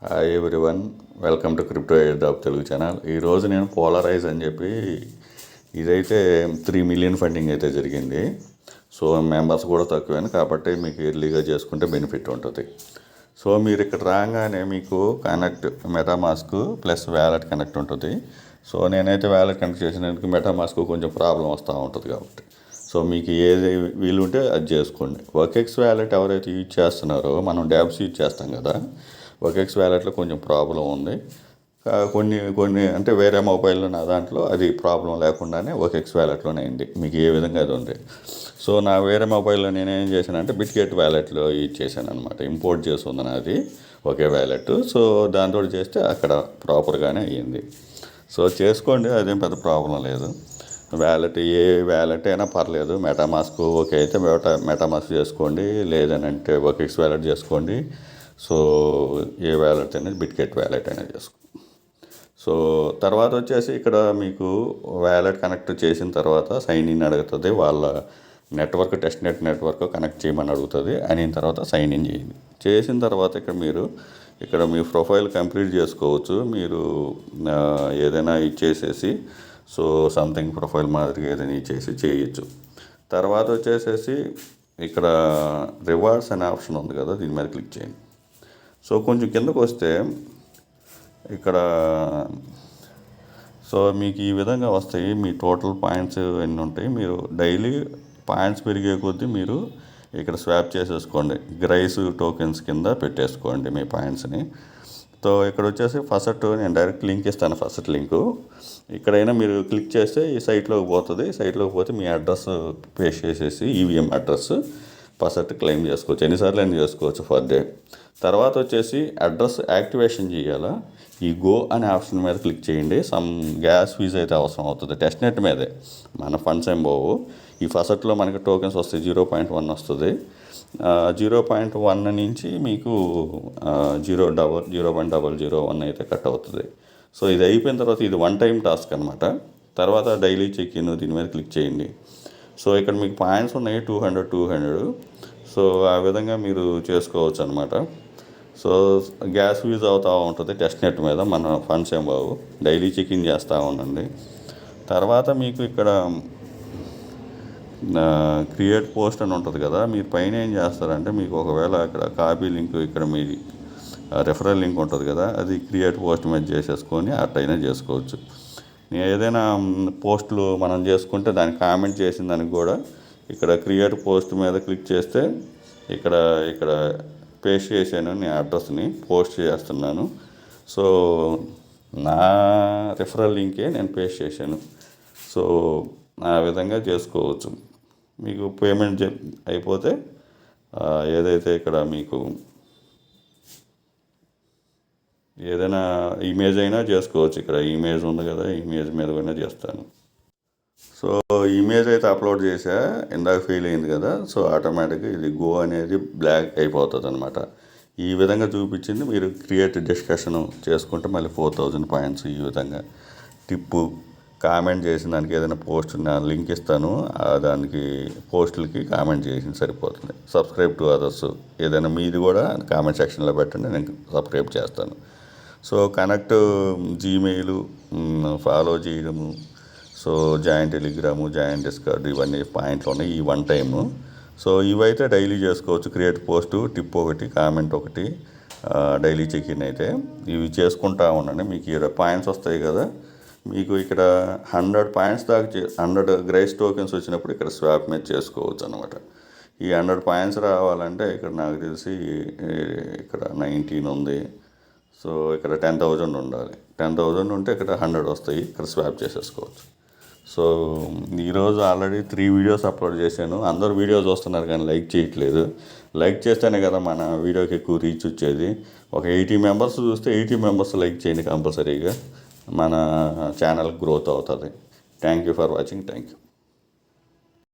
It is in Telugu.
Hi everyone, welcome to crypto air drop Telugu channel. ఈరోజు నేను పోలరైజ్ అని చెప్పి ఇదైతే 3 మిలియన్ ఫండింగ్ అయితే జరిగింది. సో మెంబర్స్ కూడా తక్కువని కాబట్టి మీకు ఎర్లీగా చేసుకుంటే బెనిఫిట్ ఉంటుంది. సో మీరు ఇక్కడ రాగానే మీకు connect MetaMask plus wallet connect ఉంటుంది. సో నేనైతే వ్యాలెట్ కనెక్ట్ చేసినందుకు మెటామాస్క్ కొంచెం ప్రాబ్లం వస్తూ ఉంటుంది కాబట్టి సో మీకు ఏది వీలుంటే అది చేసుకోండి. OKX వ్యాలెట్ ఎవరైతే యూజ్ చేస్తున్నారో మనం డ్యాబ్స్ యూజ్ చేస్తాం కదా, OKX వ్యాలెట్లో కొంచెం ప్రాబ్లం ఉంది. కొన్ని అంటే వేరే మొబైల్లో నా దాంట్లో అది ప్రాబ్లం లేకుండానే OKX వ్యాలెట్లోనే అయింది. మీకు ఏ విధంగా అది ఉంది. సో నా వేరే మొబైల్లో నేనేం చేశానంటే బిట్గెట్ వ్యాలెట్లో యూజ్ చేశాను అనమాట. ఇంపోర్ట్ చేసి ఉంది నాది ఒకే వ్యాలెట్. సో దాంతో చేస్తే అక్కడ ప్రాపర్గానే అయ్యింది. సో చేసుకోండి, అదేం పెద్ద ప్రాబ్లం లేదు. వ్యాలెట్ ఏ వ్యాలెట్ అయినా పర్లేదు. మెటామాస్క్ ఓకే అయితే మెటామాస్క్ చేసుకోండి, లేదనంటే OKX వ్యాలెట్ చేసుకోండి. సో ఏ వ్యాలెట్ అనేది బిట్గెట్ వ్యాలెట్ అనేది చేసుకోండి. సో తర్వాత వచ్చేసి ఇక్కడ మీకు వ్యాలెట్ కనెక్ట్ చేసిన తర్వాత సైన్ ఇన్ అడుగుతుంది. వాళ్ళ నెట్వర్క్ టెస్ట్ నెట్వర్క్ కనెక్ట్ చేయమని అడుగుతుంది. అయిన తర్వాత సైన్ ఇన్ చేయండి. చేసిన తర్వాత ఇక్కడ మీ ప్రొఫైల్ కంప్లీట్ చేసుకోవచ్చు. మీరు ఏదైనా ఇచ్చేసేసి సో సంథింగ్ ప్రొఫైల్ మాదిరిగా ఏదైనా ఇచ్చేసి చేయొచ్చు. తర్వాత వచ్చేసేసి ఇక్కడ రివార్డ్స్ అనే ఆప్షన్ ఉంది కదా, దీని మీద క్లిక్ చేయండి. సో కొంచెం కిందకు వస్తే ఇక్కడ సో మీకు ఈ విధంగా వస్తాయి. మీ టోటల్ పాయింట్స్ ఎన్ని ఉంటాయి. మీరు డైలీ పాయింట్స్ పెరిగే కొద్దీ మీరు ఇక్కడ స్వాప్ చేసేసుకోండి. గ్రైస్ టోకెన్స్ కింద పెట్టేసుకోండి మీ పాయింట్స్ని. సో ఇక్కడ వచ్చేసి ఫస్ట్ నేను డైరెక్ట్ లింక్ ఇస్తాను. ఫస్ట్ లింకు ఇక్కడైనా మీరు క్లిక్ చేస్తే ఈ సైట్లోకి పోతుంది. సైట్లోకి పోతే మీ అడ్రస్ పేస్ట్ చేసేసి ఈవీఎం అడ్రస్ ఫస్ట్ క్లెయిమ్ చేసుకోవచ్చు. ఎన్నిసార్లు అయినా చేసుకోవచ్చు ఫర్ డే. తర్వాత వచ్చేసి అడ్రస్ యాక్టివేషన్ చేయాలా, ఈ గో అనే ఆప్షన్ మీద క్లిక్ చేయండి. సమ్ గ్యాస్ ఫీజు అయితే అవసరం అవుతుంది. టెస్ట్ నెట్ మీదే మన ఫండ్స్ ఏం పోవు. ఈ ఫస్ట్లో మనకి టోకెన్స్ వస్తాయి, 0.1 వస్తుంది. 0.1 నుంచి మీకు 0.001 అయితే కట్ అవుతుంది. సో ఇది అయిపోయిన తర్వాత ఇది 1 టైం టాస్క్ అనమాట. తర్వాత డైలీ చెక్ ఇన్ దీని మీద క్లిక్ చేయండి. సో ఇక్కడ మీకు పాయింట్స్ ఉన్నాయి 200. సో ఆ విధంగా మీరు చేసుకోవచ్చు అనమాట. సో గ్యాస్ యూజ్ అవుతూ ఉంటుంది టెస్ట్ నెట్ మీద, మన ఫండ్స్ ఏం బావు. డైలీ చెకింగ్ చేస్తూ ఉండండి. తర్వాత మీకు ఇక్కడ క్రియేట్ పోస్ట్ అని ఉంటుంది కదా, మీరు పైన ఏం చేస్తారంటే మీకు ఒకవేళ ఇక్కడ కాపీ లింక్ ఇక్కడ మీ రెఫరల్ లింక్ ఉంటుంది కదా, అది క్రియేట్ పోస్ట్ మీద చేసేసుకొని అట్టయినా చేసుకోవచ్చు. ఏదైనా పోస్టులు మనం చేసుకుంటే దానికి కామెంట్ చేసిన దానికి కూడా ఇక్కడ క్రియేట్ పోస్ట్ మీద క్లిక్ చేస్తే ఇక్కడ పేస్ట్ చేశాను నేను అడ్రస్ని పోస్ట్ చేస్తున్నాను. సో నా రెఫరల్ లింకే నేను పేస్ట్ చేశాను. సో ఆ విధంగా చేసుకోవచ్చు. మీకు పేమెంట్ అయిపోతే ఏదైతే ఇక్కడ మీకు ఏదైనా ఇమేజ్ అయినా చేసుకోవచ్చు. ఇక్కడ ఇమేజ్ ఉంది కదా, ఇమేజ్ మీద కూడా చేస్తాను. సో ఇమేజ్ అయితే అప్లోడ్ చేసా, ఇందాక ఫెయిల్ అయింది కదా. సో ఆటోమేటిక్గా ఇది గో అనేది బ్లాక్ అయిపోతుంది అనమాట. ఈ విధంగా చూపించింది. మీరు క్రియేట్ డిస్కషన్ చేసుకుంటే మళ్ళీ 4000 పాయింట్స్. ఈ విధంగా టిప్పు కామెంట్ చేసిన దానికి ఏదైనా పోస్ట్ నా లింక్ ఇస్తాను, దానికి పోస్టులకి కామెంట్ చేసి సరిపోతుంది. సబ్స్క్రైబ్ టు అదర్స్ ఏదైనా మీది కూడా కామెంట్ సెక్షన్లో పెట్టండి, నేను సబ్స్క్రైబ్ చేస్తాను. సో కనెక్ట్ జీమెయిల్ ఫాలో చేయడము, so join Telegram, join discard, ఇవన్నీ పాయింట్లు ఉన్నాయి ఈ 1 టైము. సో ఇవైతే డైలీ చేసుకోవచ్చు. క్రియేట్ పోస్టు, టిప్ ఒకటి, కామెంట్ ఒకటి, డైలీ చెక్ ఇన్ అయితే ఇవి చేసుకుంటా ఉండండి. మీకు 20 పాయింట్స్ వస్తాయి కదా. మీకు ఇక్కడ 100 పాయింట్స్ దాకా 100 గ్రైస్ టోకెన్స్ వచ్చినప్పుడు ఇక్కడ స్వాప్ మీద చేసుకోవచ్చు అనమాట. ఈ 100 పాయింట్స్ రావాలంటే ఇక్కడ నాకు తెలిసి ఇక్కడ 19 ఉంది. సో ఇక్కడ 10,000 ఉండాలి. 10,000 ఉంటే ఇక్కడ 100 వస్తాయి. ఇక్కడ స్వాప్ చేసేసుకోవచ్చు. సో ఈరోజు ఆల్రెడీ 3 వీడియోస్ అప్లోడ్ చేశాను. అందరూ వీడియోస్ వస్తున్నారు కానీ లైక్ చేయట్లేదు. లైక్ చేస్తేనే కదా మన వీడియోకి ఎక్కువ రీచ్ వచ్చేది. ఒక 80 మెంబర్స్ చూస్తే 80 మెంబర్స్ లైక్ చేయండి కంపల్సరీగా. మన ఛానల్ గ్రోత్ అవుతుంది. Thank you for watching. Thank you.